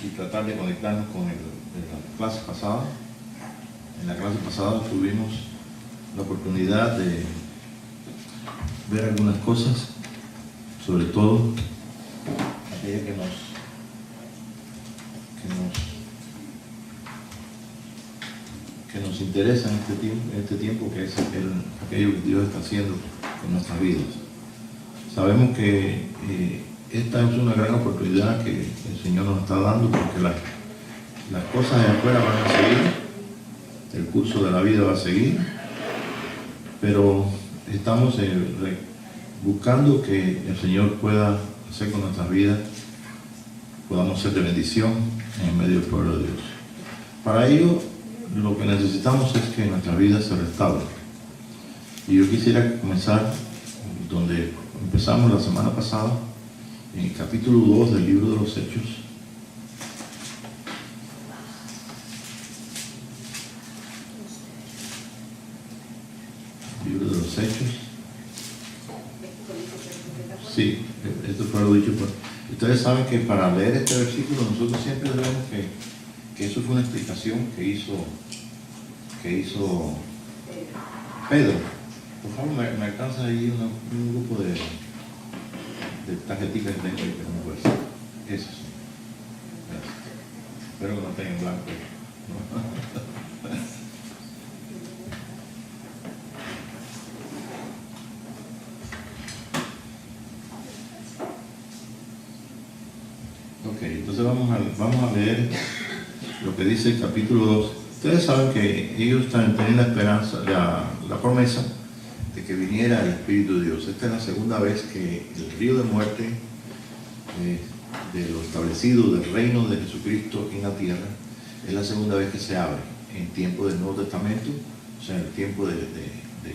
y tratar de conectarnos con la clase pasada. En la clase pasada tuvimos la oportunidad de ver algunas cosas, sobre todo aquellas que nos interesa en este tiempo, que es aquello que Dios está haciendo en nuestras vidas. Sabemos que esta es una gran oportunidad que el Señor nos está dando, porque las cosas de afuera van a seguir, el curso de la vida va a seguir, pero estamos buscando que el Señor pueda hacer con nuestras vidas, podamos ser de bendición en medio del pueblo de Dios. Para ello, lo que necesitamos es que nuestras vidas se restauren. Y yo quisiera comenzar donde empezamos la semana pasada, en el capítulo 2 del libro de los Hechos. Libro de los Hechos. Sí, esto fue lo dicho por... Ustedes saben que para leer este versículo nosotros siempre debemos que eso fue una explicación que hizo Pedro. Por favor, me alcanza ahí un grupo de tarjetitas que tengo ahí que no puedo hacer. Eso sí. Gracias. Espero que no estén en blanco. Ok, entonces vamos a leer lo que dice el capítulo 2. Ustedes saben que ellos tenían la esperanza, la promesa de que viniera el Espíritu de Dios. Esta es la segunda vez que el río de muerte de lo establecido del reino de Jesucristo en la tierra es la segunda vez que se abre en tiempo del Nuevo Testamento, o sea, en el tiempo de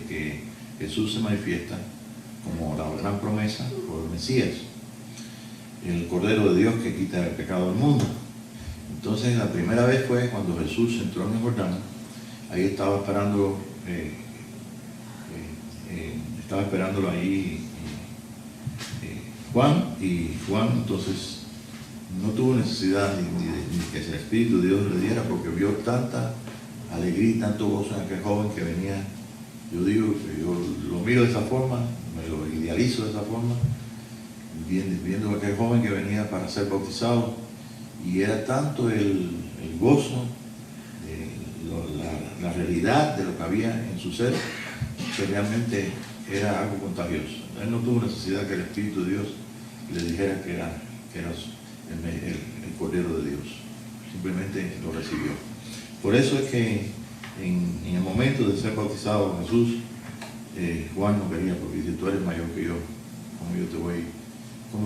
que Jesús se manifiesta como la gran promesa por el Mesías, el Cordero de Dios que quita el pecado del mundo. Entonces la primera vez fue cuando Jesús entró en el Jordán. Ahí estaba esperándolo ahí Juan, y Juan entonces no tuvo necesidad ni que el Espíritu de Dios le diera, porque vio tanta alegría y tanto gozo en aquel joven que venía. Yo lo miro de esa forma, me lo idealizo de esa forma, viendo a aquel joven que venía para ser bautizado, y era tanto el gozo, la realidad de lo que había en su ser, que realmente era algo contagioso. Él no tuvo necesidad que el Espíritu de Dios le dijera que era el Cordero de Dios. Simplemente lo recibió. Por eso es que en el momento de ser bautizado Jesús, Juan no quería, porque dice: tú eres mayor que yo, ¿cómo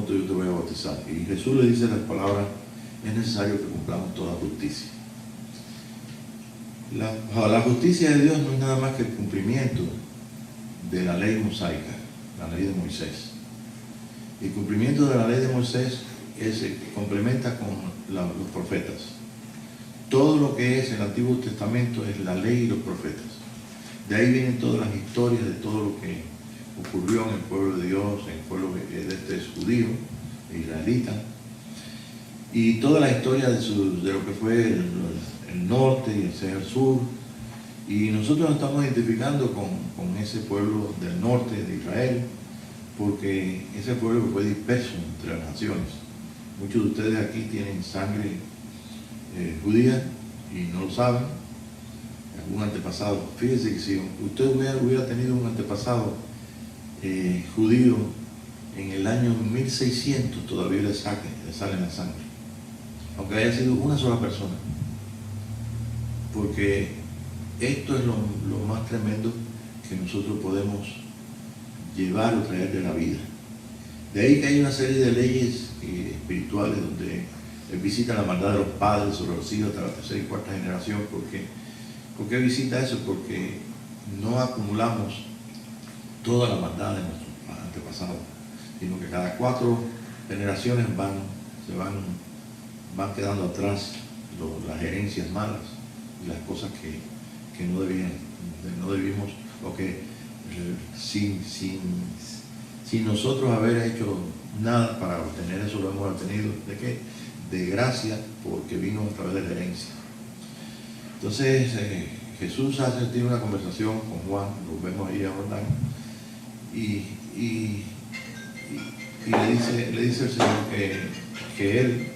yo te voy a bautizar? Y Jesús le dice las palabras: es necesario que cumplamos toda justicia. La justicia de Dios no es nada más que el cumplimiento de la ley mosaica, la ley de Moisés. El cumplimiento de la ley de Moisés se complementa con los profetas. Todo lo que es el Antiguo Testamento es la ley y los profetas. De ahí vienen todas las historias de todo lo que ocurrió en el pueblo de Dios, en el pueblo de este judío, israelita, y toda la historia de lo que fue el norte y el sur. Y nosotros nos estamos identificando con ese pueblo del norte de Israel, porque ese pueblo fue disperso entre las naciones. Muchos de ustedes aquí tienen sangre judía y no lo saben, algún antepasado. Fíjense que si usted hubiera tenido un antepasado judío en el año 1600, todavía le sale la sangre, aunque haya sido una sola persona, porque esto es lo más tremendo que nosotros podemos llevar o traer de la vida. De ahí que hay una serie de leyes espirituales donde Él visita la maldad de los padres sobre los hijos hasta la tercera y cuarta generación. ¿Por qué visita eso? Porque no acumulamos toda la maldad de nuestros antepasados, sino que cada 4 generaciones van quedando atrás las herencias malas y las cosas que no debimos, o que sin nosotros haber hecho nada para obtener eso, lo hemos obtenido. de gracia porque vino a través de la herencia. Entonces Jesús tiene una conversación con Juan, lo vemos ahí a Jordán, y le dice al Señor que él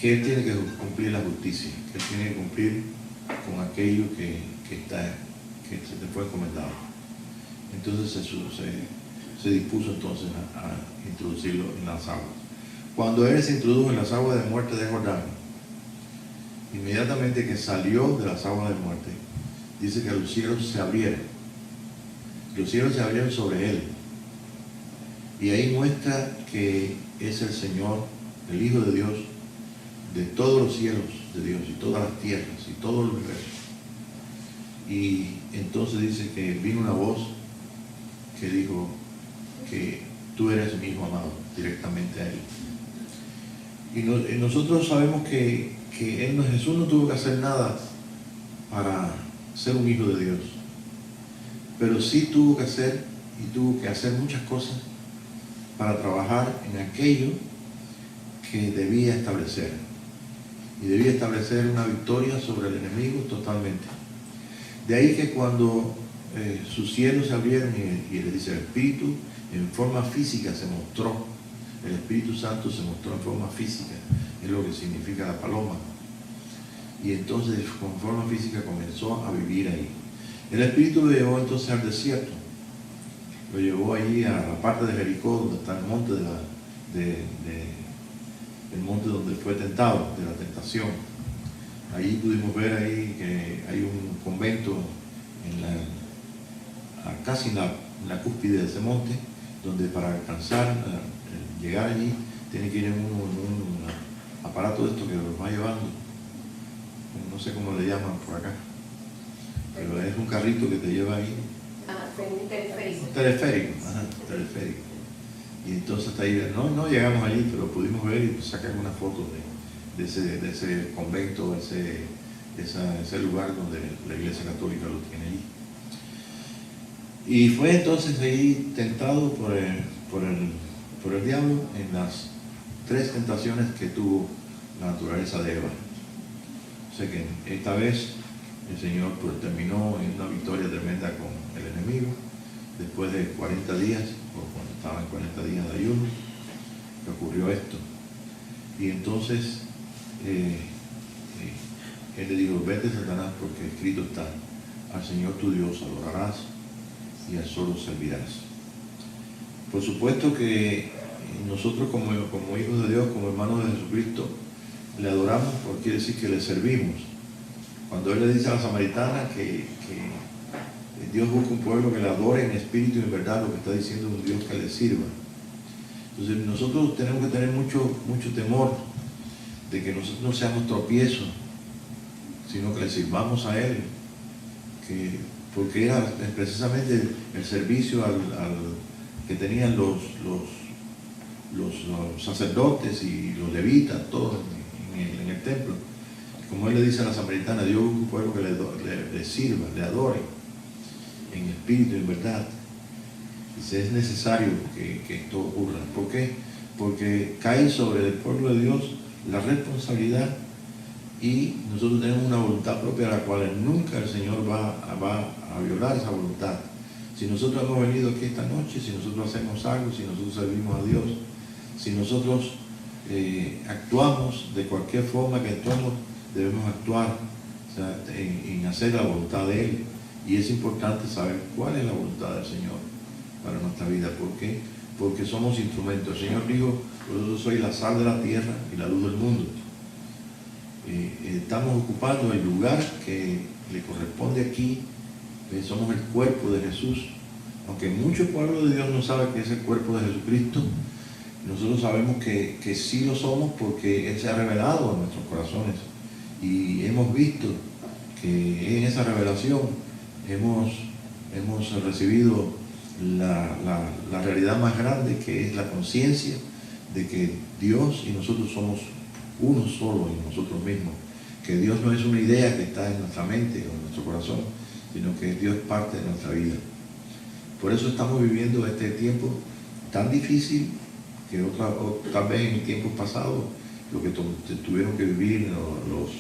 tiene que cumplir la justicia, que él tiene que cumplir con aquello que se te fue encomendado. Entonces Jesús se dispuso entonces a introducirlo en las aguas. Cuando él se introdujo en las aguas de muerte de Jordán, inmediatamente que salió de las aguas de muerte, dice que los cielos se abrieron. Los cielos se abrieron sobre él. Y ahí muestra que es el Señor, el Hijo de Dios, de todos los cielos de Dios y todas las tierras y todo el universo. Y entonces dice que vino una voz que dijo que tú eres mi Hijo amado, directamente a él. Y nosotros sabemos que Jesús no tuvo que hacer nada para ser un hijo de Dios, pero sí tuvo que hacer muchas cosas para trabajar en aquello que debía establecer. Y debía establecer una victoria sobre el enemigo totalmente. De ahí que cuando sus cielos se abrieron y le dice el Espíritu en forma física se mostró, el Espíritu Santo se mostró en forma física, es lo que significa la paloma. Y entonces con forma física comenzó a vivir ahí. El Espíritu lo llevó entonces al desierto, lo llevó ahí a la parte de Jericó, donde está el monte el monte donde fue tentado, de la tentación. Allí pudimos ver ahí que hay un convento casi en la cúspide de ese monte, donde para alcanzar, llegar allí, tiene que ir en un aparato de esto que los va llevando, no sé cómo le llaman por acá, pero es un carrito que te lleva ahí. Teleférico. Teleférico. Y entonces hasta ahí, no llegamos allí, pero pudimos ver y sacar una foto de ese convento, ese lugar donde la Iglesia Católica lo tiene allí. Y fue entonces ahí tentado por el diablo en las 3 tentaciones que tuvo la naturaleza de Eva. O sea que esta vez el Señor pues terminó en una victoria tremenda con el enemigo, después de 40 días, o cuando estaban 40 días de ayuno, que ocurrió esto. Y entonces él le dijo, vete Satanás, porque escrito está, al Señor tu Dios adorarás y al solo servirás. Por supuesto que nosotros como hijos de Dios, como hermanos de Jesucristo, le adoramos, porque quiere decir que le servimos. Cuando él le dice a la samaritana que Dios busca un pueblo que le adore en espíritu y en verdad, lo que está diciendo es un Dios que le sirva. Entonces nosotros tenemos que tener mucho temor de que nosotros no seamos tropiezos, sino que le sirvamos a Él, porque era precisamente el servicio que tenían los sacerdotes y los levitas, todos en el templo. Como él le dice a la samaritana, Dios busca un pueblo que le sirva, le adore en espíritu y en verdad. Dice, es necesario que esto ocurra. ¿Por qué? Porque cae sobre el pueblo de Dios la responsabilidad, y nosotros tenemos una voluntad propia, la cual nunca el Señor va a violar esa voluntad. Si nosotros hemos venido aquí esta noche, si nosotros hacemos algo, si nosotros servimos a Dios, si nosotros actuamos de cualquier forma que actuemos, debemos actuar, o sea, en hacer la voluntad de Él. Y es importante saber cuál es la voluntad del Señor para nuestra vida. ¿Por qué? Porque somos instrumentos. El Señor dijo, vosotros sois la sal de la tierra y la luz del mundo. Estamos ocupando el lugar que le corresponde aquí. Somos el cuerpo de Jesús. Aunque muchos pueblos de Dios no saben que es el cuerpo de Jesucristo, nosotros sabemos que sí lo somos, porque Él se ha revelado en nuestros corazones. Y hemos visto que en esa revelación hemos recibido la realidad más grande, que es la conciencia de que Dios y nosotros somos uno solo en nosotros mismos, que Dios no es una idea que está en nuestra mente o en nuestro corazón, sino que Dios es parte de nuestra vida. Por eso estamos viviendo este tiempo tan difícil, que tal vez en tiempos pasados lo que tuvieron que vivir los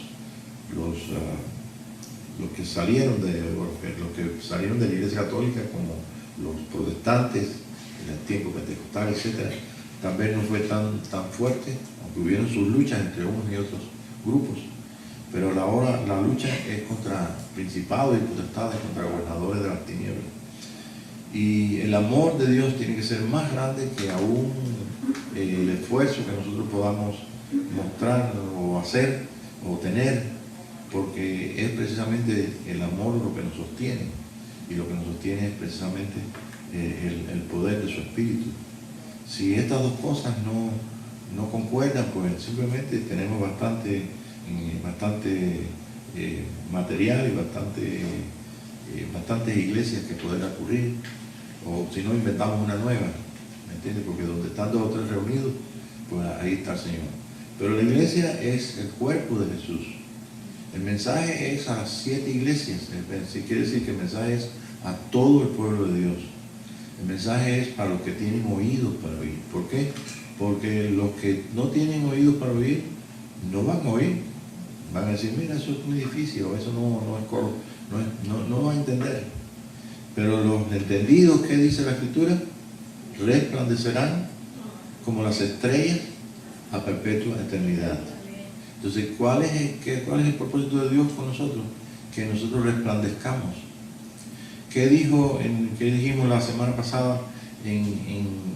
que salieron de la Iglesia Católica, como los protestantes en el tiempo pentecostal, etc., también no fue tan fuerte, aunque hubieron sus luchas entre unos y otros grupos. Pero ahora la lucha es contra principados y potestades, contra gobernadores de las tinieblas. Y el amor de Dios tiene que ser más grande que aún el esfuerzo que nosotros podamos mostrar o hacer o tener, porque es precisamente el amor lo que nos sostiene, y lo que nos sostiene es precisamente el poder de su Espíritu. Si estas dos cosas no concuerdan, pues simplemente tenemos bastante material y bastantes iglesias que poder acudir, o si no, inventamos una nueva, ¿me entiendes? Porque donde están 2 o 3 reunidos, pues ahí está el Señor. Pero la iglesia es el cuerpo de Jesús. El mensaje es a las 7 iglesias, quiere decir que el mensaje es a todo el pueblo de Dios. El mensaje es para los que tienen oídos para oír. ¿Por qué? Porque los que no tienen oídos para oír, no van a oír. Van a decir, mira, eso es muy difícil, o eso no va a entender. Pero los entendidos, ¿qué dice la Escritura? Resplandecerán como las estrellas a perpetua eternidad. Entonces, ¿cuál es el propósito de Dios con nosotros? Que nosotros resplandezcamos. ¿Qué dijimos la semana pasada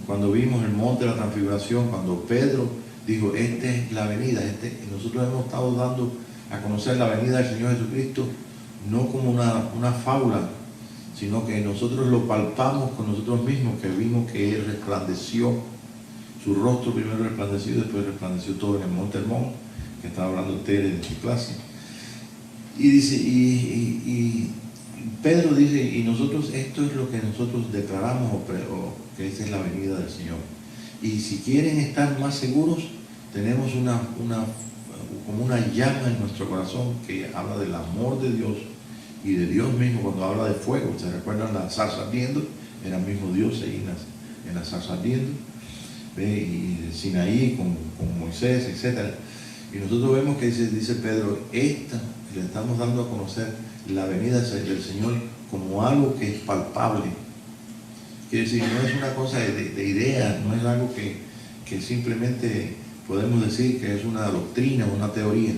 cuando vimos el monte de la transfiguración? Cuando Pedro dijo, esta es la venida. Nosotros hemos estado dando a conocer la venida del Señor Jesucristo no como una fábula, sino que nosotros lo palpamos con nosotros mismos, que vimos que Él resplandeció, su rostro primero resplandeció y después resplandeció todo en el monte Hermón, que estaba hablando Tere en su clase. Y dice, y Pedro dice, y nosotros, esto es lo que nosotros declaramos, o que esta es la venida del Señor. Y si quieren estar más seguros, tenemos como una llama en nuestro corazón que habla del amor de Dios y de Dios mismo. Cuando habla de fuego, ¿se recuerdan la zarza ardiendo? Era el mismo Dios ahí en la zarza ardiendo, ¿ve? Y Sinaí con Moisés, etc. Y nosotros vemos que dice Pedro, le estamos dando a conocer la venida del Señor como algo que es palpable. Quiere decir, no es una cosa de idea, no es algo que simplemente podemos decir que es una doctrina, una teoría,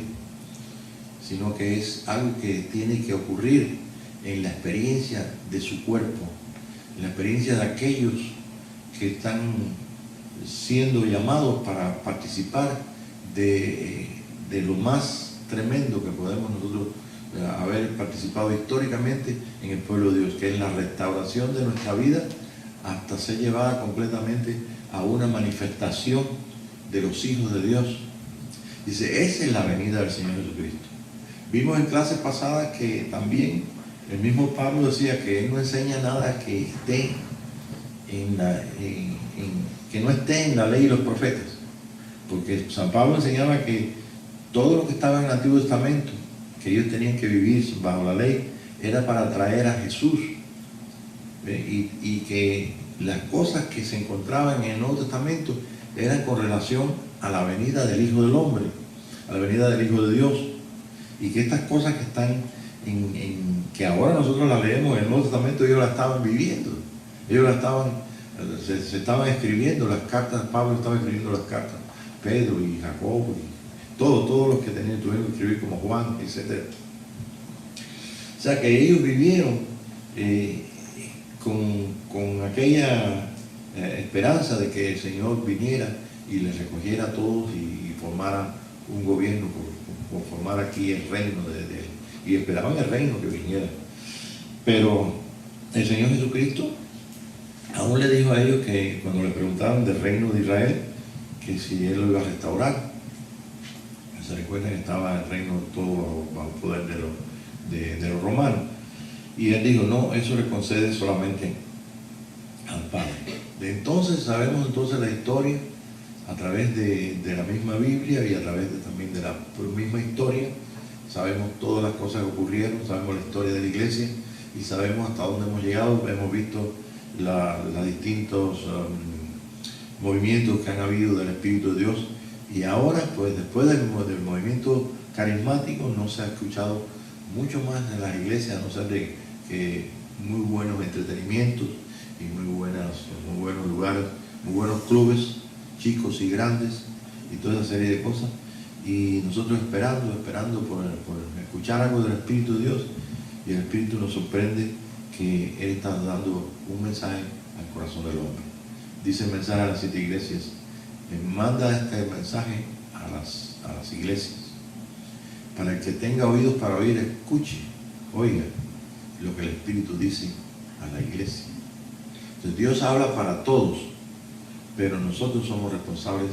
sino que es algo que tiene que ocurrir en la experiencia de su cuerpo, en la experiencia de aquellos que están siendo llamados para participar de lo más tremendo que podemos nosotros haber participado históricamente en el pueblo de Dios, que es la restauración de nuestra vida hasta ser llevada completamente a una manifestación de los hijos de Dios. Dice, esa es la venida del Señor Jesucristo. Vimos en clases pasadas que también el mismo Pablo decía que él no enseña nada que esté que no esté en la ley y los profetas, porque San Pablo enseñaba que todo lo que estaba en el Antiguo Testamento, que ellos tenían que vivir bajo la ley, era para traer a Jesús, y que las cosas que se encontraban en el Nuevo Testamento eran con relación a la venida del Hijo del Hombre, a la venida del Hijo de Dios, y que estas cosas que están que ahora nosotros las leemos en el Nuevo Testamento, ellos las estaban viviendo, ellos se estaban escribiendo las cartas. Pablo estaba escribiendo las cartas, Pedro y Jacobo y todos los que tuvieron que escribir, como Juan, etc. O sea que ellos vivieron con aquella esperanza de que el Señor viniera y les recogiera a todos y formara un gobierno, por formar aquí el reino de Él. Y esperaban el reino que viniera. Pero el Señor Jesucristo aún le dijo a ellos, que cuando le preguntaron del reino de Israel, que si Él lo iba a restaurar. Se recuerda que estaba el reino todo bajo el poder de los romanos. Y Él dijo, no, eso le concede solamente al Padre. Entonces sabemos la historia a través de la misma Biblia, y a través también de la misma historia. Sabemos todas las cosas que ocurrieron, sabemos la historia de la iglesia y sabemos hasta dónde hemos llegado. Hemos visto los distintos movimientos que han habido del Espíritu de Dios Y ahora, pues después del movimiento carismático, no se ha escuchado mucho más en las iglesias, a no ser de que muy buenos entretenimientos y muy buenos lugares, muy buenos clubes, chicos y grandes, y toda esa serie de cosas. Y nosotros esperando por escuchar algo del Espíritu de Dios, y el Espíritu nos sorprende que Él está dando un mensaje al corazón del hombre. Dice el mensaje a las 7 iglesias, manda este mensaje a las iglesias, para el que tenga oídos para oír, escuche, oiga lo que el Espíritu dice a la iglesia. Entonces Dios habla para todos, pero nosotros somos responsables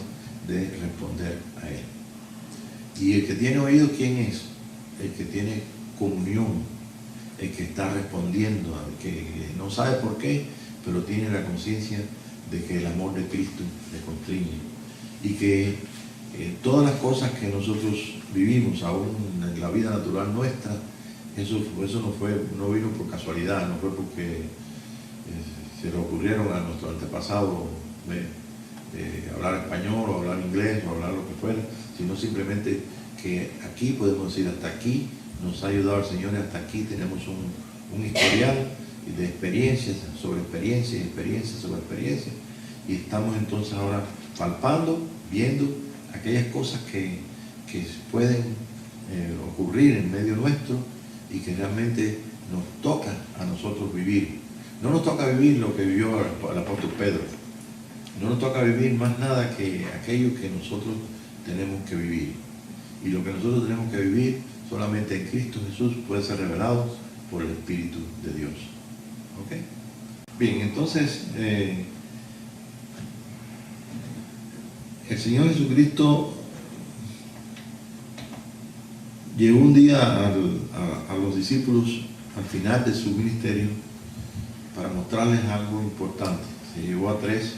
de responder a Él. Y el que tiene oídos, ¿quién es? El que tiene comunión, el que está respondiendo, el que no sabe por qué, pero tiene la conciencia de que el amor de Cristo le constriñe, y que todas las cosas que nosotros vivimos aún en la vida natural nuestra, eso no vino por casualidad, no fue porque se le ocurrieron a nuestro antepasado hablar español o hablar inglés o hablar lo que fuera, sino simplemente que aquí podemos decir hasta aquí nos ha ayudado el Señor, y hasta aquí tenemos un historial de experiencias sobre experiencias, experiencias sobre experiencias, y estamos entonces ahora palpando, viendo aquellas cosas que pueden ocurrir en medio nuestro y que realmente nos toca a nosotros vivir. No nos toca vivir lo que vivió el apóstol Pedro, no nos toca vivir más nada que aquello que nosotros tenemos que vivir, y lo que nosotros tenemos que vivir solamente en Cristo Jesús puede ser revelado por el Espíritu de Dios. ¿Ok? Bien, entonces el Señor Jesucristo llegó un día a los discípulos al final de su ministerio para mostrarles algo importante. Se llevó a 3,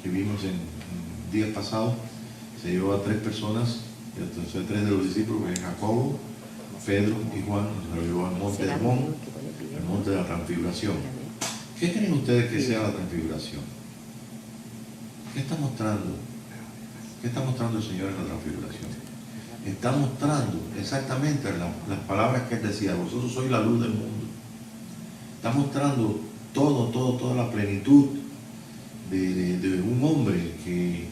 que vimos en días pasados, se llevó a 3 personas, entonces 3 de los discípulos, que es Jacobo, Pedro y Juan, se lo llevó al monte de Hermón, el monte de la transfiguración. ¿Qué creen ustedes que sea la transfiguración? ¿Qué está mostrando? ¿Qué está mostrando el Señor en la transfiguración? Está mostrando exactamente las palabras que Él decía: vosotros sois la luz del mundo. Está mostrando toda la plenitud de un hombre que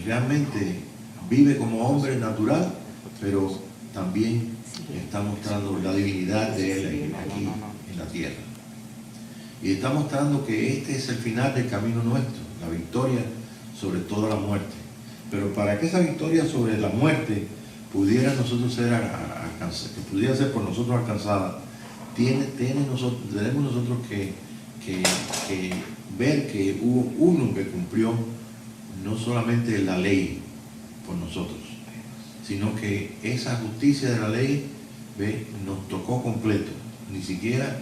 realmente vive como hombre natural, pero también está mostrando la divinidad de Él aquí en la tierra. Y está mostrando que este es el final del camino nuestro, la victoria sobre toda la muerte. Pero para que esa victoria sobre la muerte pudiera nosotros ser alcanzada, que pudiera ser por nosotros alcanzada, tenemos nosotros que ver que hubo uno que cumplió no solamente la ley por nosotros, sino que esa justicia de la ley nos tocó completo, ni siquiera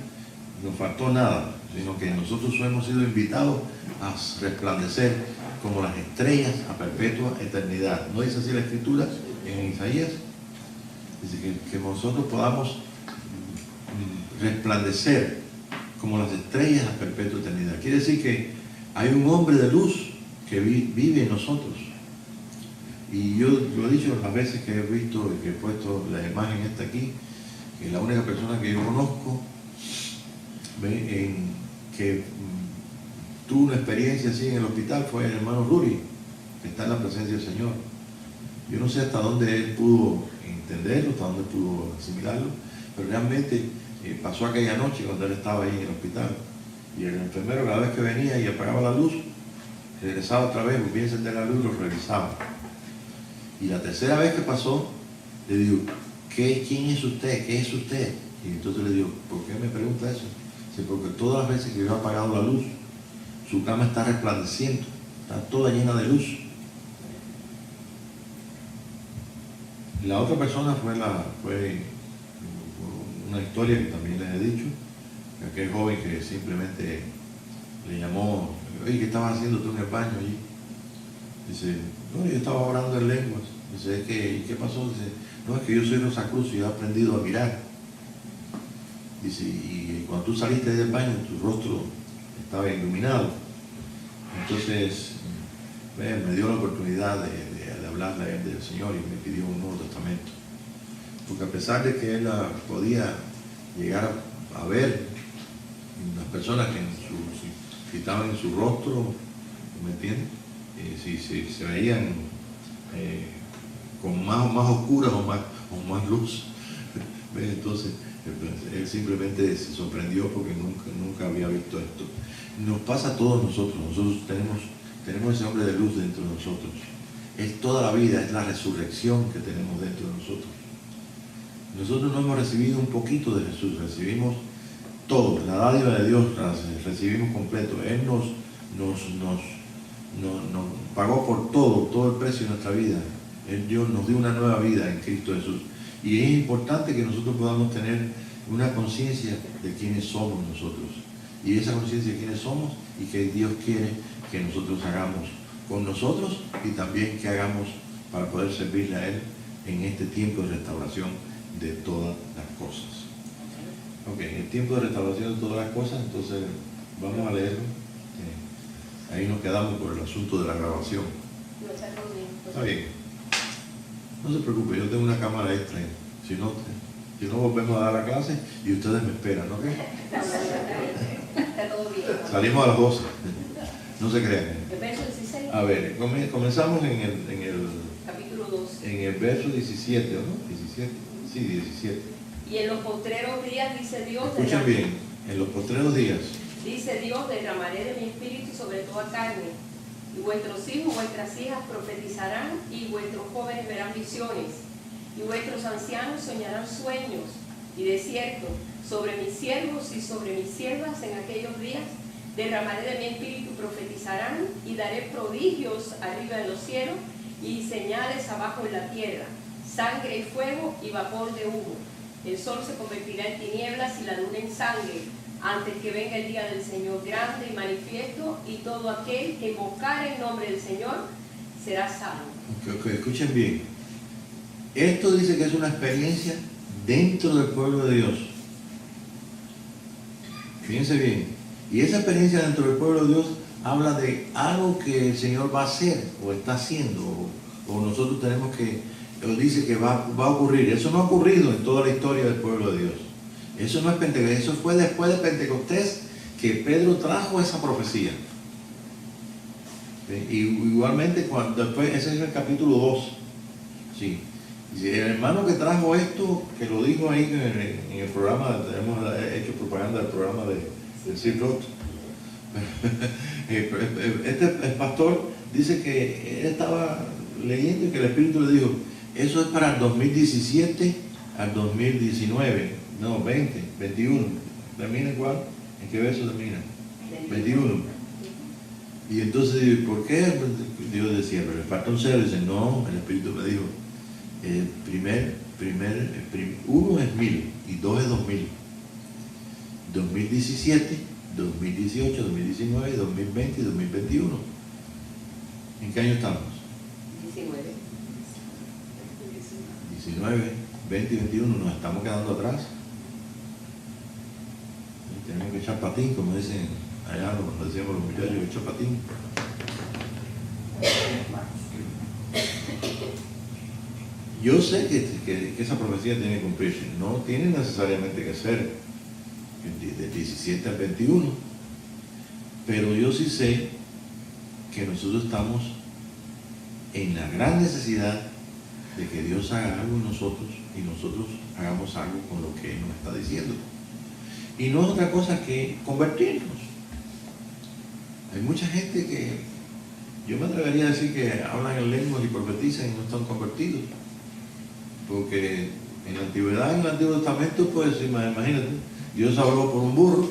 nos faltó nada, sino que nosotros hemos sido invitados a resplandecer como las estrellas a perpetua eternidad. ¿No dice así la Escritura en Isaías? Dice que nosotros podamos resplandecer como las estrellas a perpetua eternidad. Quiere decir que hay un hombre de luz que vive en nosotros. Y yo lo he dicho las veces que he visto y que he puesto la imagen esta aquí, que la única persona que yo conozco que tuvo una experiencia así en el hospital fue el hermano Ruri, que está en la presencia del Señor. Yo no sé hasta dónde él pudo entenderlo, hasta dónde pudo asimilarlo, pero realmente pasó aquella noche cuando él estaba ahí en el hospital, y el enfermero cada vez que venía y apagaba la luz, regresaba otra vez, volvía a encender la luz y lo revisaba. Y la tercera vez que pasó, le digo: ¿quién es usted? ¿Qué es usted? Y entonces le digo: ¿por qué me pregunta eso? Dice: porque todas las veces que yo he apagado la luz, su cama está resplandeciendo, está toda llena de luz. La otra persona fue una historia que también les he dicho, que aquel joven que simplemente le llamó: oye, ¿qué estabas haciendo tú en el baño allí? Dice: no, yo estaba orando en lenguas. Dice: ¿y qué pasó? Dice: no, es que yo soy Rosacruz y he aprendido a mirar. Dice: y cuando tú saliste del baño, tu rostro estaba iluminado. Entonces me dio la oportunidad de hablarle a él del Señor y me pidió un Nuevo Testamento. Porque a pesar de que él podía llegar a ver las personas que si estaban en su rostro, ¿me entiendes? Si se veían con más oscuras o más luz. Entonces, él simplemente se sorprendió porque nunca había visto esto. Nos pasa a todos nosotros tenemos ese hombre de luz dentro de nosotros. Es toda la vida, es la resurrección que tenemos dentro de nosotros. Nosotros no hemos recibido un poquito de Jesús, recibimos todo, la dádiva de Dios la recibimos completo. Él nos pagó por todo el precio de nuestra vida. Dios nos dio una nueva vida en Cristo Jesús. Y es importante que nosotros podamos tener una conciencia de quiénes somos nosotros. Y esa conciencia de quiénes somos y que Dios quiere que nosotros hagamos con nosotros y también que hagamos para poder servirle a Él en este tiempo de restauración de todas las cosas. Ok, el tiempo de restauración de todas las cosas, entonces vamos a leerlo. Ahí nos quedamos por el asunto de la grabación. Está bien. No se preocupe, yo tengo una cámara extra. Si no volvemos a dar la clase y ustedes me esperan, ¿ok? Está todo bien. Salimos a las 12. No se crean. El verso 16. A ver, comenzamos en el Capítulo 2. En el verso 17, ¿no? 17. Sí, 17. Y en los postreros días, dice Dios... Escuchen bien, en los postreros días. Dice Dios, derramaré de mi espíritu sobre toda carne. Y vuestros hijos, vuestras hijas profetizarán, y vuestros jóvenes verán visiones. Y vuestros ancianos soñarán sueños. Y de cierto, sobre mis siervos y sobre mis siervas en aquellos días, derramaré de mi espíritu, profetizarán, y daré prodigios arriba en los cielos, y señales abajo en la tierra, sangre y fuego y vapor de humo. El sol se convertirá en tinieblas y la luna en sangre, antes que venga el día del Señor grande y manifiesto, y todo aquel que invocare el nombre del Señor será salvo. Okay, escuchen bien. Esto dice que es una experiencia dentro del pueblo de Dios. Fíjense bien. Y esa experiencia dentro del pueblo de Dios habla de algo que el Señor va a hacer o está haciendo, o nosotros tenemos que, o dice que va a ocurrir. Eso no ha ocurrido en toda la historia del pueblo de Dios. Eso no es Pentecostés, eso fue después de Pentecostés que Pedro trajo esa profecía. ¿Sí? Y igualmente, después, ese es el capítulo 2. Sí. Y el hermano que trajo esto, que lo dijo ahí en el programa, hemos hecho propaganda del programa de Sir Roth. El pastor dice que él estaba leyendo y que el Espíritu le dijo, eso es para el 2017 al 2019, no, 20, 21. ¿Termina cuál? ¿En qué verso termina? 21. Y entonces, ¿por qué? Dios decía, pero le falta un cero. Dice, no, el Espíritu me dijo, uno es 1000 y 2 es 2000. 2017, 2018, 2019, 2020 y 2021. ¿En qué año estamos? 19, 20 y 21. Nos estamos quedando atrás. Tenemos que echar patín, como dicen allá, lo decíamos los muchachos, echar patín. Yo sé que esa profecía tiene que cumplirse. No tiene necesariamente que ser del 17 al 21. Pero yo sí sé que nosotros estamos en la gran necesidad de que Dios haga algo en nosotros y nosotros hagamos algo con lo que Él nos está diciendo. Y no es otra cosa que convertirnos. Hay mucha gente que, yo me atrevería a decir que hablan en lenguas y profetizan y no están convertidos. Porque en la antigüedad, en el Antiguo Testamento, pues imagínate, Dios habló por un burro.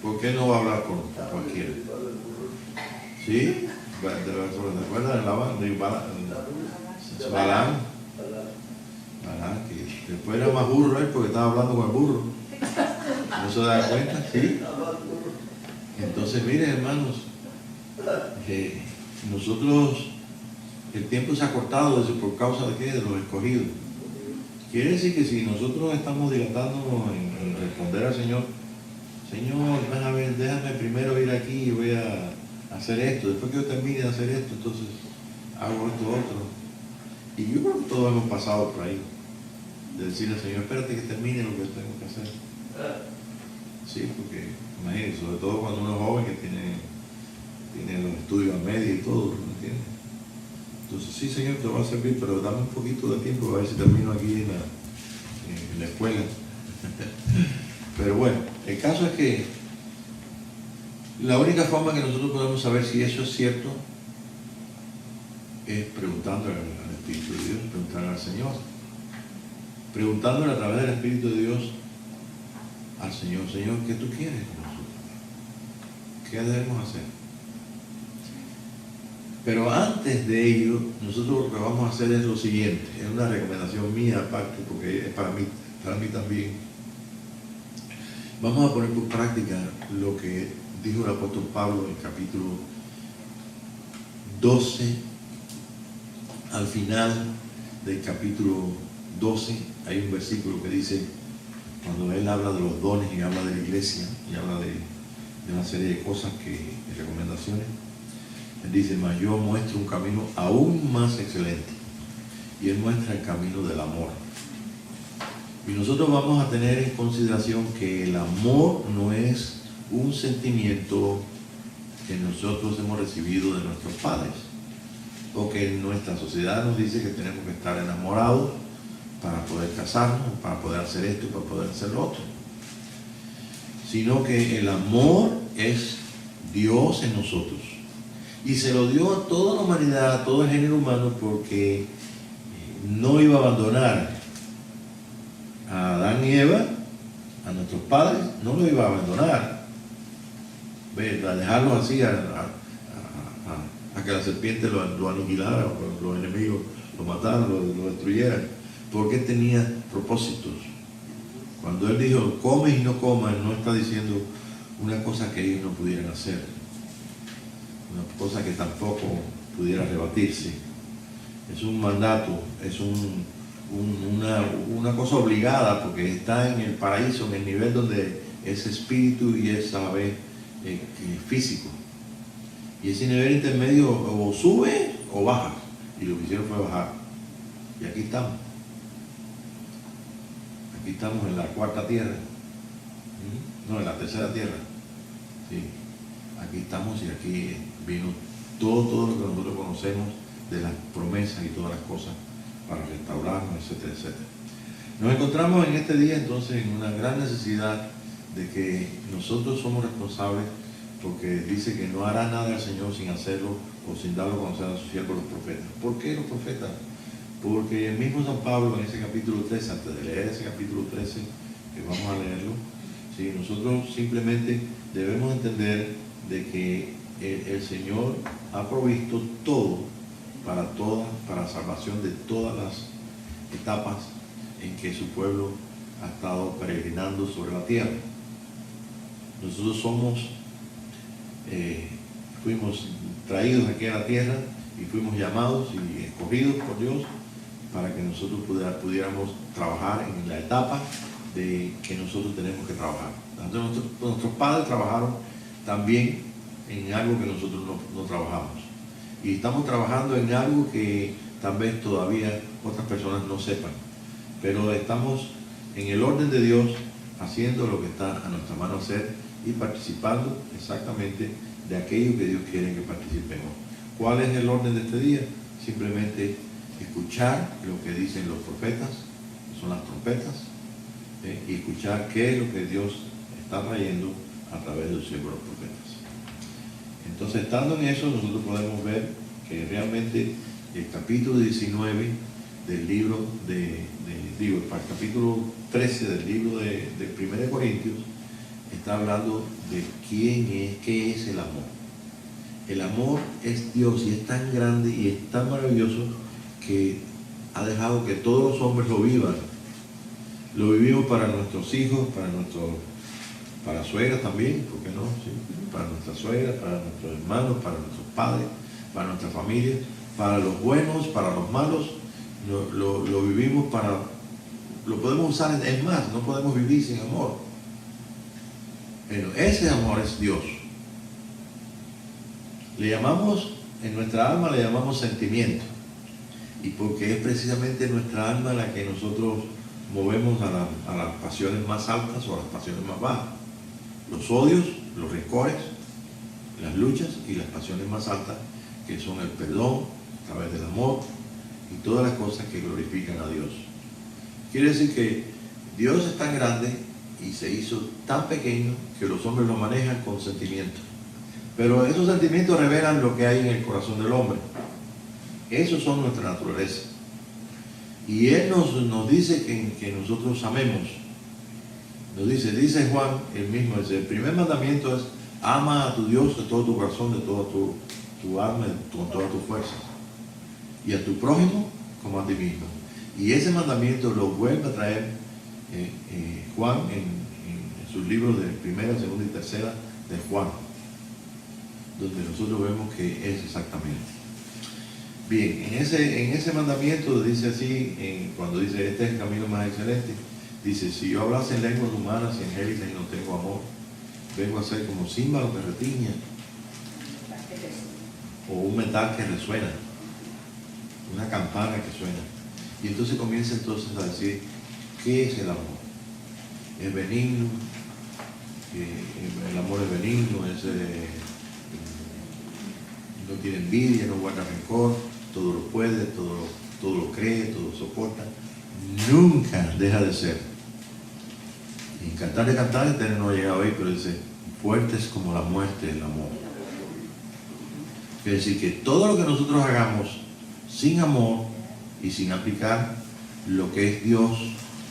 ¿Por qué no va a hablar por cualquiera? ¿Sí? ¿Te acuerdas de Balaam? Balaam, que después era más burro él porque estaba hablando con el burro. ¿No se da cuenta? ¿Sí? Entonces, miren, hermanos, nosotros, el tiempo se ha cortado por causa de qué, de los escogidos. Quiere decir que si nosotros estamos dilatando en responder al Señor, Señor, déjame primero ir aquí y voy a hacer esto, después que yo termine de hacer esto, entonces hago esto otro. Y yo creo que todos hemos pasado por ahí, de decirle al Señor, espérate que termine lo que tengo que hacer. Sí, porque imagínense, sobre todo cuando uno es joven que tiene los estudios a media y todo, ¿me entiendes? Entonces, sí, Señor, te va a servir, pero dame un poquito de tiempo a ver si termino aquí en la escuela. Pero bueno, el caso es que la única forma que nosotros podemos saber si eso es cierto es preguntándole al Espíritu de Dios, preguntarle al Señor. Preguntándole a través del Espíritu de Dios al Señor, Señor, ¿qué tú quieres con nosotros? ¿Qué debemos hacer? Pero antes de ello, nosotros lo que vamos a hacer es lo siguiente, es una recomendación mía aparte, porque es para mí también. Vamos a poner por práctica lo que dijo el apóstol Pablo en el capítulo 12, al final del capítulo 12, hay un versículo que dice, cuando él habla de los dones y habla de la iglesia, y habla de una serie de cosas, de recomendaciones, él dice, mas yo muestro un camino aún más excelente, y él muestra el camino del amor. Y nosotros vamos a tener en consideración que el amor no es un sentimiento que nosotros hemos recibido de nuestros padres, o que nuestra sociedad nos dice que tenemos que estar enamorados para poder casarnos, para poder hacer esto, para poder hacer lo otro. Sino que el amor es Dios en nosotros. Y se lo dio a toda la humanidad, a todo el género humano, porque no iba a abandonar a Adán y Eva, a nuestros padres, no lo iba a abandonar. A dejarlos así, a que la serpiente lo aniquilara, o los enemigos lo mataran, lo destruyeran, porque tenía propósitos. Cuando él dijo, comes y no comas, no está diciendo una cosa que ellos no pudieran hacer, una cosa que tampoco pudiera rebatirse. Es un mandato, es una cosa obligada, porque está en el paraíso, en el nivel donde es espíritu y es a la vez físico. Y ese nivel intermedio o sube o baja, y lo que hicieron fue bajar. Y aquí estamos. Aquí estamos en la cuarta tierra. No, en la tercera tierra. Sí. Aquí estamos y aquí vino todo lo que nosotros conocemos de las promesas y todas las cosas para restaurarnos, etcétera, etcétera. Nos encontramos en este día entonces en una gran necesidad de que nosotros somos responsables, porque dice que no hará nada el Señor sin hacerlo o sin darlo a conocer a sus siervos los profetas. ¿Por qué los profetas? Porque el mismo San Pablo en ese capítulo 13, antes de leer ese capítulo 13, que vamos a leerlo, ¿sí? Nosotros simplemente debemos entender de que el Señor ha provisto todo para la salvación de todas las etapas en que su pueblo ha estado peregrinando sobre la tierra. Nosotros fuimos traídos aquí a la tierra y fuimos llamados y escogidos por Dios para que nosotros pudiéramos trabajar en la etapa de que nosotros tenemos que trabajar. Nuestros padres trabajaron también en algo que nosotros no trabajamos. Y estamos trabajando en algo que tal vez todavía otras personas no sepan. Pero estamos en el orden de Dios, haciendo lo que está a nuestra mano hacer y participando exactamente de aquello que Dios quiere que participemos. ¿Cuál es el orden de este día? Simplemente escuchar lo que dicen los profetas, que son las trompetas, y escuchar qué es lo que Dios está trayendo a través de los siervos de los profetas. Entonces, estando en eso, nosotros podemos ver que realmente el capítulo 19 del libro el capítulo 13 del libro de 1 Corintios está hablando de qué es el amor. El amor es Dios y es tan grande y es tan maravilloso que ha dejado que todos los hombres lo vivan. Lo vivimos para nuestros hijos, para suegras también, ¿por qué no? Sí, para nuestras suegras, para nuestros hermanos, para nuestros padres, para nuestra familia, para los buenos, para los malos. Lo vivimos lo podemos usar, es más, no podemos vivir sin amor. Pero ese amor es Dios. Le llamamos, en nuestra alma le llamamos sentimiento. Y porque es precisamente nuestra alma la que nosotros movemos a las pasiones más altas o a las pasiones más bajas. Los odios, los rencores, las luchas y las pasiones más altas, que son el perdón a través del amor y todas las cosas que glorifican a Dios. Quiere decir que Dios es tan grande y se hizo tan pequeño que los hombres lo manejan con sentimientos. Pero esos sentimientos revelan lo que hay en el corazón del hombre. Esos son nuestra naturaleza. Y Él nos dice que nosotros amemos. Nos dice Juan, él mismo, el primer mandamiento es: ama a tu Dios de todo tu corazón, de toda tu alma, con todas tus fuerzas. Y a tu prójimo como a ti mismo. Y ese mandamiento lo vuelve a traer Juan en sus libros de primera, segunda y tercera de Juan, donde nosotros vemos que es exactamente. Bien, en ese mandamiento dice así, cuando dice este es el camino más excelente, dice: si yo hablase en lenguas humanas y angélicas y no tengo amor, vengo a ser como címbalo que retiña o un metal que resuena, una campana que suena. Y entonces comienza entonces a decir ¿qué es el amor? Es benigno, el amor es benigno, no tiene envidia, no guarda rencor, todo lo puede, todo lo cree, todo lo soporta, nunca deja de ser. Y en Cantar de Cantares, este no ha llegado ahí, pero dice: fuerte es como la muerte el amor. Quiere decir que todo lo que nosotros hagamos sin amor y sin aplicar lo que es Dios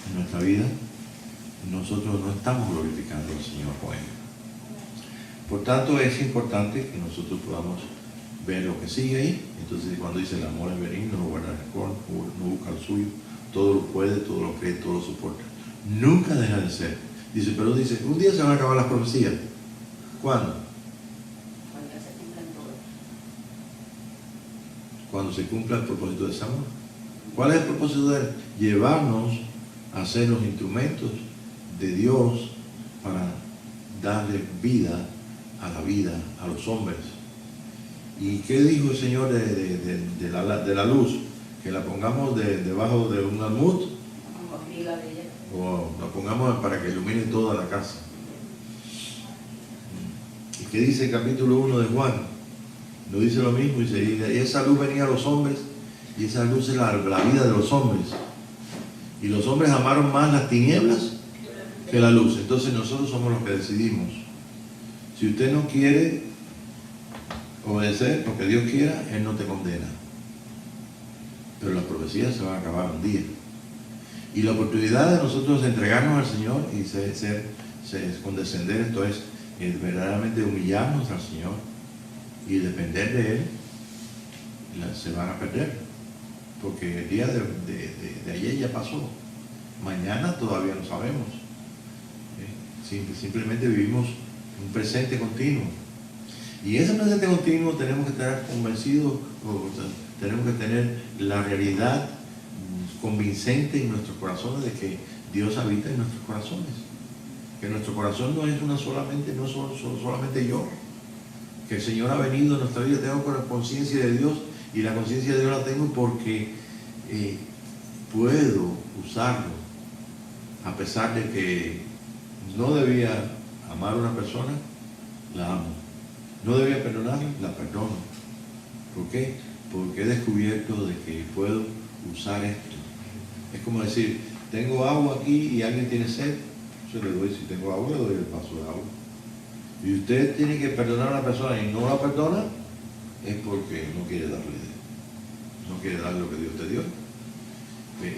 en nuestra vida, nosotros no estamos glorificando al Señor con ello. Por tanto, es importante que nosotros podamos ver lo que sigue ahí. Entonces, cuando dice el amor es benigno, no guarda rencor, no busca el suyo, todo lo puede, todo lo cree, todo lo soporta, nunca deja de ser. Dice, pero dice, un día se van a acabar las profecías. ¿Cuándo? Cuando se cumpla el propósito de ese amor. ¿Cuál es el propósito de él? Llevarnos a ser los instrumentos de Dios para darle vida a la vida, a los hombres. ¿Y qué dijo el Señor de la luz? Que la pongamos debajo de un almud, o la pongamos para que ilumine toda la casa. ¿Y qué dice el capítulo 1 de Juan? No dice lo mismo, dice: y esa luz venía a los hombres, y esa luz es la vida de los hombres. Y los hombres amaron más las tinieblas que la luz. Entonces nosotros somos los que decidimos. Si usted no quiere obedecer lo que Dios quiera, Él no te condena. Pero las profecías se van a acabar un día. Y la oportunidad de nosotros entregarnos al Señor y condescender, esto es verdaderamente humillarnos al Señor y depender de Él, se van a perder. Porque el día de ayer ya pasó. Mañana todavía no sabemos. Simplemente vivimos un presente continuo. Y ese presente continuo tenemos que estar convencidos, tenemos que tener la realidad convincente en nuestros corazones de que Dios habita en nuestros corazones. Que nuestro corazón no es solamente yo. Que el Señor ha venido a nuestra vida. Tengo conciencia de Dios, y la conciencia de Dios la tengo porque puedo usarlo, a pesar de que no debía amar a una persona, la amo. No debía perdonarla, la perdono. ¿Por qué? Porque he descubierto de que puedo usar esto. Es como decir, tengo agua aquí y alguien tiene sed, yo le doy, si tengo agua, le doy el vaso de agua. Y usted tiene que perdonar a una persona y no la perdona, es porque no quiere darle lo que Dios te dio.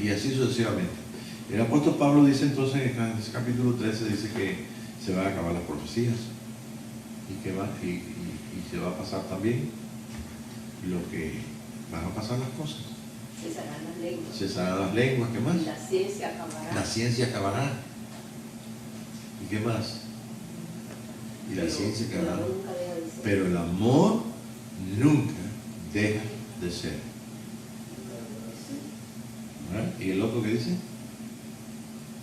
Y así sucesivamente. El apóstol Pablo dice entonces en ese capítulo 13, dice que se van a acabar las profecías y que y se va a pasar también lo que van a pasar las cosas. Cesarán las lenguas. Cesarán las lenguas, ¿qué más? La ciencia acabará. La ciencia acabará. ¿Y qué más? Y la ciencia acabará. Pero el amor nunca deja de ser. ¿Verdad? ¿Y el otro qué dice?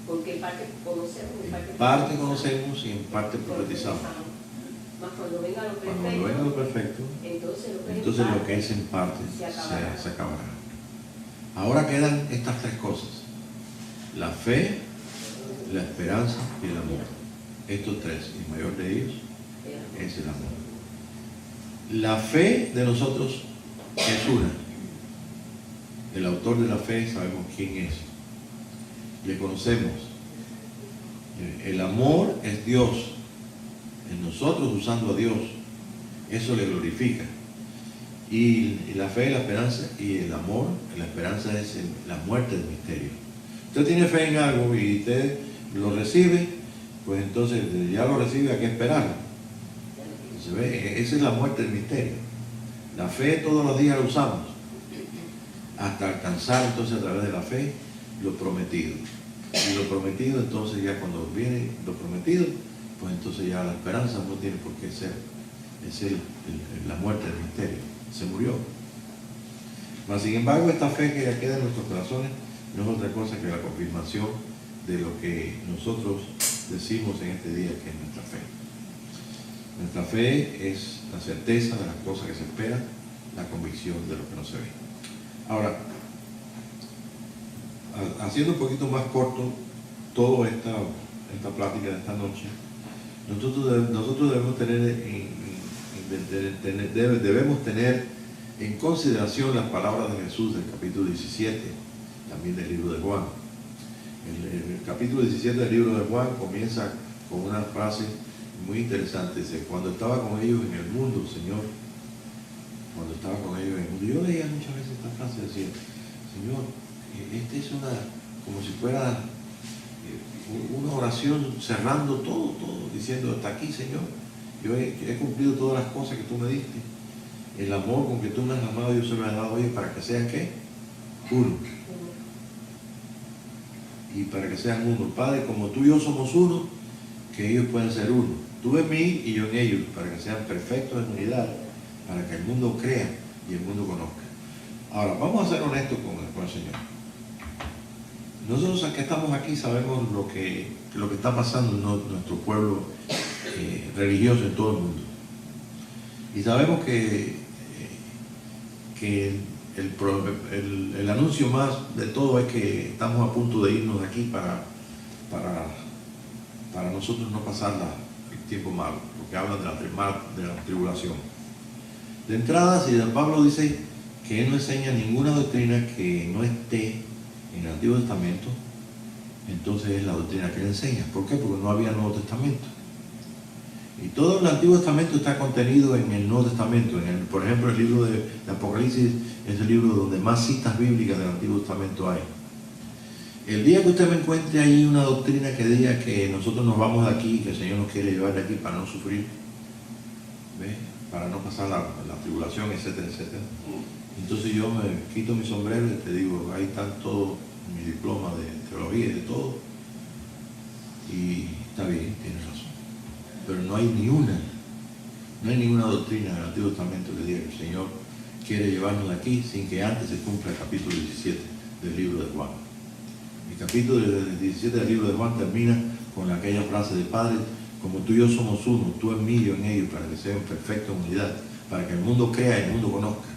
Porque en parte conocemos, en parte conocemos y en parte profetizamos. Mas cuando venga lo Cuando perfecto, venga lo perfecto, entonces lo que es en parte se acabará. se acabará. Ahora quedan estas tres cosas: la fe, la esperanza y el amor. Estos tres, y el mayor de ellos es el amor. La fe de nosotros es una. El autor de la fe sabemos quién es. Le conocemos. El amor es Dios. En nosotros usando a Dios. Eso le glorifica. Y la fe, la esperanza y el amor, la esperanza es la muerte del misterio. Usted tiene fe en algo y usted lo recibe, pues entonces ya lo recibe, hay que esperarlo. ¿Se ve? Esa es la muerte del misterio. La fe todos los días la usamos hasta alcanzar entonces a través de la fe lo prometido. Y lo prometido, entonces ya cuando viene lo prometido, pues entonces ya la esperanza no tiene por qué ser. Es la muerte del misterio. Se murió. Mas sin embargo, esta fe que ya queda en nuestros corazones no es otra cosa que la confirmación de lo que nosotros decimos en este día, que es nuestra fe. Nuestra fe es la certeza de las cosas que se esperan, la convicción de lo que no se ve. Ahora, haciendo un poquito más corto toda esta plática de esta noche, nosotros debemos debemos tener en consideración las palabras de Jesús del capítulo 17, también del libro de Juan. El capítulo 17 del libro de Juan comienza con una frase muy interesante. Dice: cuando estaba con ellos en el mundo, Señor, cuando estaba con ellos en el mundo. Yo leía muchas veces esta frase, decía: Señor, esta es como si fuera una oración cerrando todo, diciendo: hasta aquí, Señor, yo he cumplido todas las cosas que tú me diste. El amor con que tú me has amado, yo se lo he dado hoy para que sean, ¿qué? Uno. Y para que sean uno. Padre, como tú y yo somos uno, que ellos puedan ser uno. Tú en mí y yo en ellos, para que sean perfectos en unidad, para que el mundo crea y el mundo conozca. Ahora, vamos a ser honestos con el Señor. Nosotros que estamos aquí sabemos lo que está pasando en nuestro pueblo religioso en todo el mundo. Y sabemos que el anuncio más de todo es que estamos a punto de irnos de aquí para nosotros no pasar el tiempo malo, porque hablan de la tribulación. De entrada, si Pablo dice que él no enseña ninguna doctrina que no esté en el Antiguo Testamento, entonces es la doctrina que él enseña. ¿Por qué? Porque no había Nuevo Testamento. Y todo el Antiguo Testamento está contenido en el Nuevo Testamento. Por ejemplo, el libro de Apocalipsis es el libro donde más citas bíblicas del Antiguo Testamento hay. El día que usted me encuentre ahí una doctrina que diga que nosotros nos vamos de aquí, que el Señor nos quiere llevar de aquí para no sufrir, ¿ve? Para no pasar la tribulación, etcétera, etcétera. Entonces yo me quito mi sombrero y te digo: ahí están todos mis diplomas de teología y de todo. Y está bien, tienes razón. Pero no hay ninguna doctrina del Antiguo Testamento que diga que el Señor quiere llevarnos de aquí sin que antes se cumpla el capítulo 17 del libro de Juan. El capítulo 17 del libro de Juan termina con aquella frase de: Padre, como tú y yo somos uno, tú en mí y yo en ellos, para que sean en perfecta unidad, para que el mundo crea y el mundo conozca.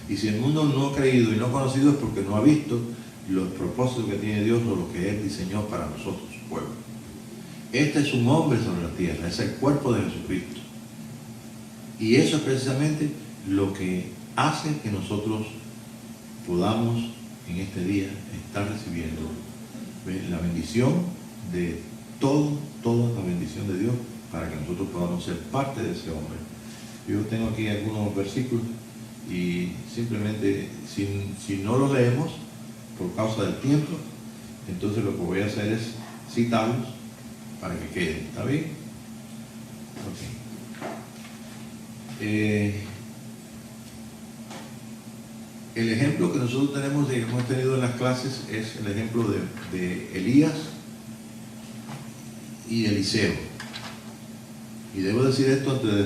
Y si el mundo no ha creído y no ha conocido, es porque no ha visto los propósitos que tiene Dios o lo que Él diseñó para nosotros, su pueblo. Este es un hombre sobre la tierra, es el cuerpo de Jesucristo. Y eso es precisamente lo que hace que nosotros podamos en este día estar recibiendo la bendición de toda la bendición de Dios, para que nosotros podamos ser parte de ese hombre. Yo tengo aquí algunos versículos y simplemente si no los leemos por causa del tiempo, entonces lo que voy a hacer es citarlos para que queden. ¿Está bien? Okay. El ejemplo que nosotros hemos tenido en las clases es el ejemplo de Elías y Eliseo. Y debo decir esto antes de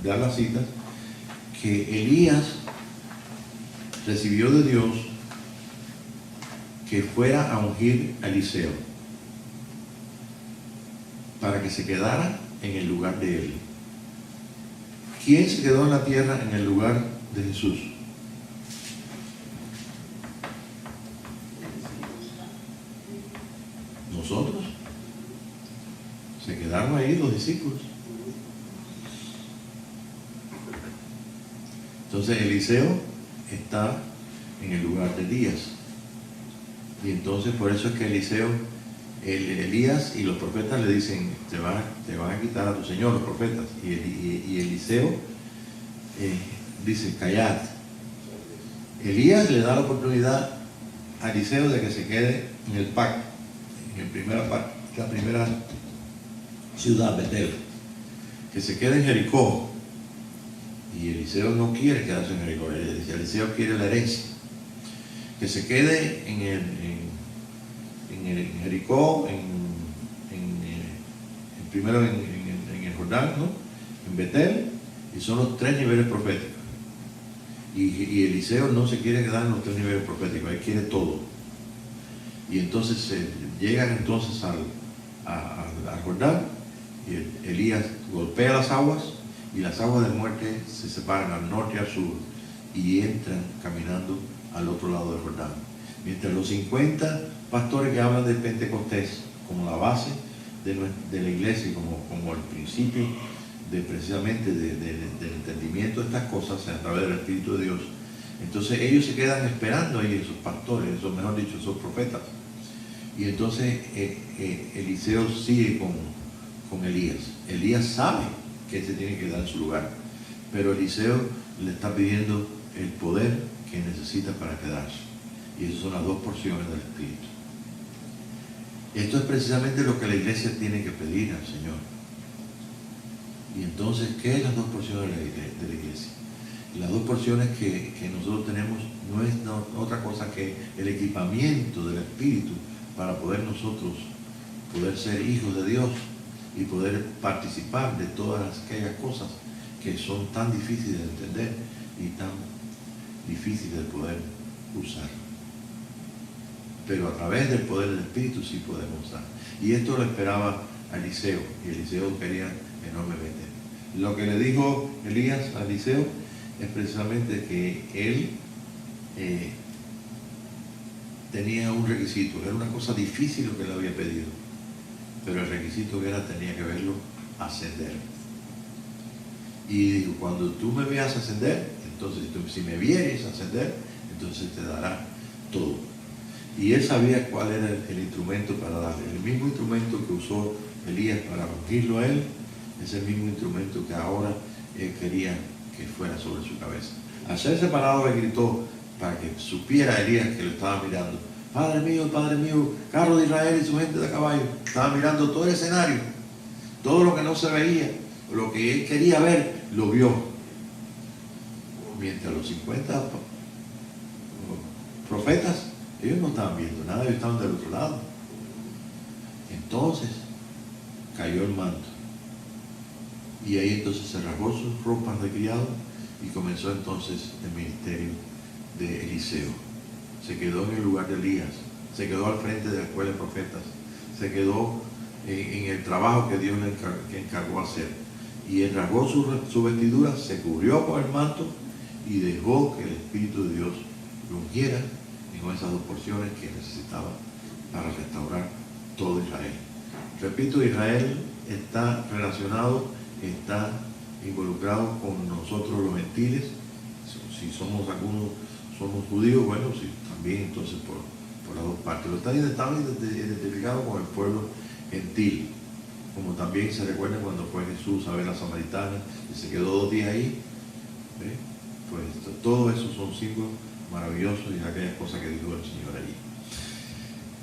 dar las citas, que Elías recibió de Dios que fuera a ungir a Eliseo para que se quedara en el lugar de él. ¿Quién se quedó en la tierra en el lugar de Jesús? Nosotros. Se quedaron ahí los discípulos. Entonces Eliseo está en el lugar de Elías. Y entonces por eso es que Eliseo, Elías y los profetas le dicen, te van a quitar a tu señor, los profetas. Y Eliseo dice, callad. Elías le da la oportunidad a Eliseo de que se quede en el pacto, la primera ciudad, Betel, que se quede en Jericó. Y Eliseo no quiere quedarse en Jericó, Eliseo quiere la herencia. Que se quede en Jericó, primero en el Jordán, ¿no? En Betel, y son los 3 niveles proféticos. Y Eliseo no se quiere quedar en los 3 niveles proféticos, él quiere todo. Y entonces llegan entonces al Jordán, y Elías golpea las aguas, y las aguas de muerte se separan al norte y al sur, y entran caminando al otro lado del Jordán. Mientras los 50 pastores que hablan de Pentecostés como la base de la iglesia y como el principio precisamente del entendimiento de estas cosas a través del Espíritu de Dios, entonces ellos se quedan esperando ahí, esos pastores, esos, mejor dicho, esos profetas. Y entonces Eliseo sigue con Elías. Elías sabe que se tiene que dar en su lugar, pero Eliseo le está pidiendo el poder que necesita para quedarse. Y esas son las 2 porciones del Espíritu. Esto es precisamente lo que la iglesia tiene que pedir al Señor. Y entonces, ¿qué es las 2 porciones de la iglesia? Las 2 porciones que nosotros tenemos no es otra cosa que el equipamiento del Espíritu para poder nosotros poder ser hijos de Dios y poder participar de todas aquellas cosas que son tan difíciles de entender y tan difíciles de poder usar. Pero a través del poder del Espíritu sí podemos usar. Y esto lo esperaba a Eliseo, y Eliseo quería enormemente. Lo que le dijo Elías a Eliseo es precisamente que él tenía un requisito, era una cosa difícil lo que le había pedido, pero el requisito que era tenía que verlo ascender. Y dijo, cuando tú me veas ascender, entonces si me vieres ascender, entonces te dará todo. Y él sabía cuál era el instrumento para darle. El mismo instrumento que usó Elías para ungirlo a él, es el mismo instrumento que ahora él quería que fuera sobre su cabeza. Al ser separado le gritó para que supiera Elías que lo estaba mirando. Padre mío, carro de Israel y su gente de caballo. Estaba mirando todo el escenario, todo lo que no se veía, lo que él quería ver, lo vio. Mientras los 50 profetas, ellos no estaban viendo nada, ellos estaban del otro lado. Entonces cayó el manto. Y ahí entonces se rasgó sus ropas de criado y comenzó entonces el ministerio de Eliseo. Se quedó en el lugar de Elías, se quedó al frente de la escuela de profetas, se quedó en el trabajo que Dios le encargó hacer. Y él rasgó su vestidura, se cubrió con el manto y dejó que el Espíritu de Dios lo ungiera con esas 2 porciones que necesitaba para restaurar todo Israel. Repito, Israel está relacionado, está involucrado con nosotros los gentiles. Si somos algunos, somos judíos, bueno, sí, también entonces por las 2 partes. Lo están identificados con el pueblo gentil, como también se recuerda cuando fue Jesús a ver a la samaritana y se quedó 2 días ahí. ¿Ve? Pues todo eso son símbolos maravillosos y aquellas cosas que dijo el Señor allí.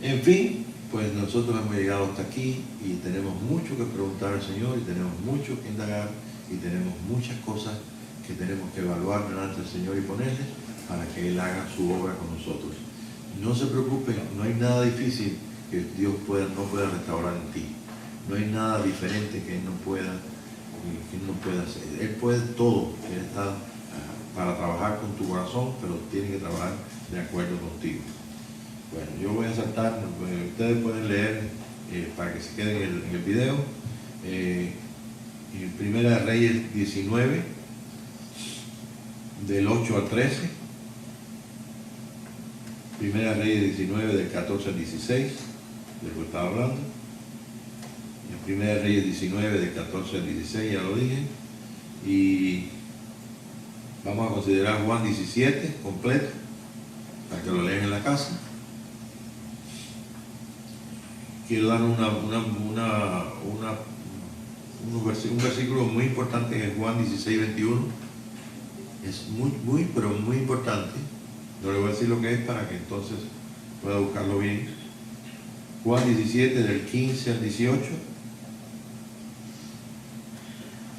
En fin, pues nosotros hemos llegado hasta aquí y tenemos mucho que preguntar al Señor y tenemos mucho que indagar y tenemos muchas cosas que tenemos que evaluar delante del Señor y ponerle para que Él haga su obra con nosotros. No se preocupen, no hay nada difícil que Dios no pueda restaurar en ti. No hay nada diferente que Él no pueda hacer. Él puede todo. Él está para trabajar con tu corazón, pero tiene que trabajar de acuerdo contigo. Bueno, yo voy a saltar, ustedes pueden leer para que se queden en el video. En Primera de Reyes 19, del 8 al 13. Primera de Reyes 19, del 14 al 16, de lo que estaba hablando. En Primera de Reyes 19, del 14 al 16, ya lo dije. Y vamos a considerar Juan 17 completo, para que lo lean en la casa. Quiero dar un versículo muy importante en Juan 16, 21. Es pero muy importante. No le voy a decir lo que es para que entonces pueda buscarlo bien. Juan 17, del 15 al 18.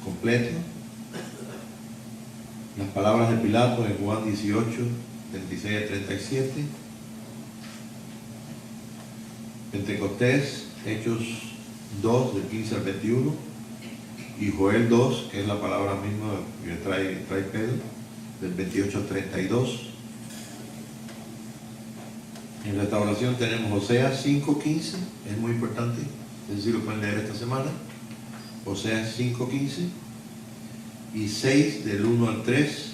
Completo. Las palabras de Pilato en Juan 18, 36 al 37. Pentecostés, Hechos 2, del 15 al 21. Y Joel 2, que es la palabra misma que trae Pedro, del 28 al 32. En restauración tenemos Oseas 5:15, es muy importante, es decir, lo pueden leer esta semana. Oseas 5:15 y 6 del 1 al 3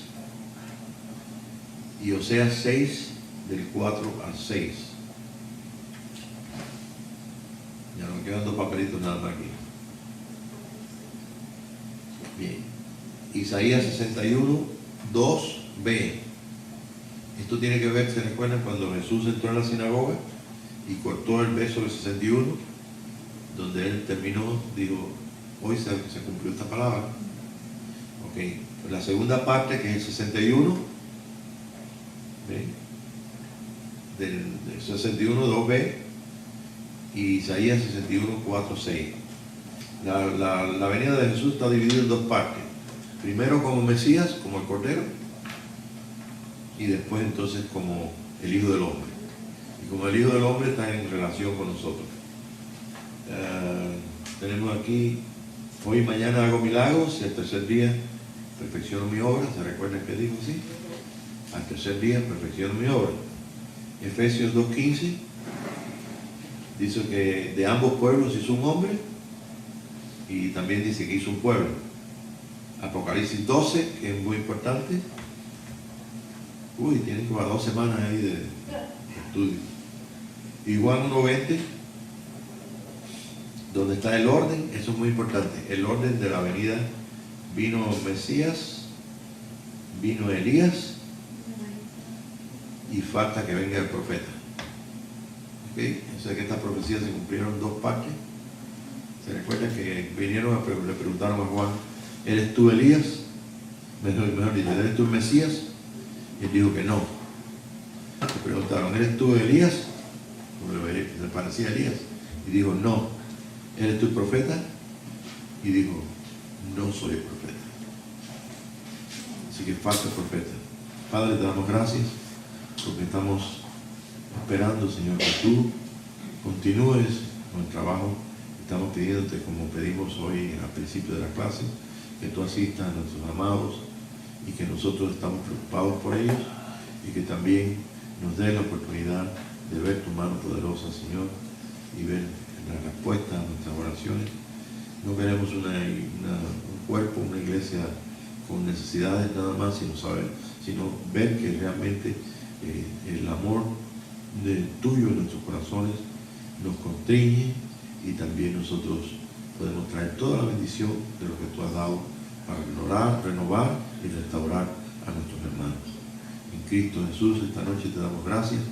y Oseas 6 del 4 al 6. Ya no me quedan dos papelitos nada más aquí. Bien. Isaías 61, 2b. Esto tiene que ver, ¿se recuerdan cuando Jesús entró en la sinagoga y cortó el verso del 61, donde él terminó, dijo, hoy se cumplió esta palabra? Ok, la segunda parte, que es el 61, del 61, 2b, y Isaías 61, 4, 6. La venida de Jesús está dividida en dos partes. Primero como Mesías, como el Cordero, y después entonces como el Hijo del Hombre. Y como el Hijo del Hombre está en relación con nosotros. Tenemos aquí, hoy y mañana hago milagros, y al tercer día perfecciono mi obra. ¿Se recuerdan que dijo así? Al tercer día perfecciono mi obra. Efesios 2:15 dice que de ambos pueblos hizo un hombre, y también dice que hizo un pueblo. Apocalipsis 12, que es muy importante. Tienen como 2 semanas ahí de estudio. Y Juan 1:20, donde está el orden, eso es muy importante. El orden de la venida: vino Mesías, vino Elías, y falta que venga el profeta. ¿Okay? O sea que estas profecías se cumplieron en 2 partes. ¿Se recuerda que vinieron le preguntaron a Juan, ¿eres tú Elías? Mejor dicho, ¿eres tú el Mesías? Y él dijo que no. Le preguntaron, ¿eres tú Elías? Porque le parecía Elías. Y dijo, no. ¿Eres tú el profeta? Y dijo, no soy el profeta. Así que falta el profeta. Padre, te damos gracias porque estamos esperando, Señor, que tú continúes con el trabajo. Estamos pidiéndote, como pedimos hoy al principio de la clase, que tú asistas a nuestros amados y que nosotros estamos preocupados por ellos, y que también nos dé la oportunidad de ver tu mano poderosa, Señor, y ver la respuesta a nuestras oraciones. No queremos un cuerpo, una iglesia con necesidades nada más, sino ver que realmente el amor tuyo en nuestros corazones nos constriñe, y también nosotros podemos traer toda la bendición de lo que tú has dado para renovar y restaurar a nuestros hermanos. En Cristo Jesús, esta noche te damos gracias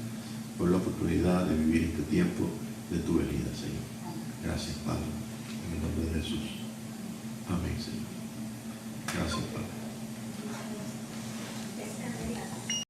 por la oportunidad de vivir este tiempo de tu venida, Señor. Gracias, Padre, en el nombre de Jesús. Amén, Señor. Gracias, Padre.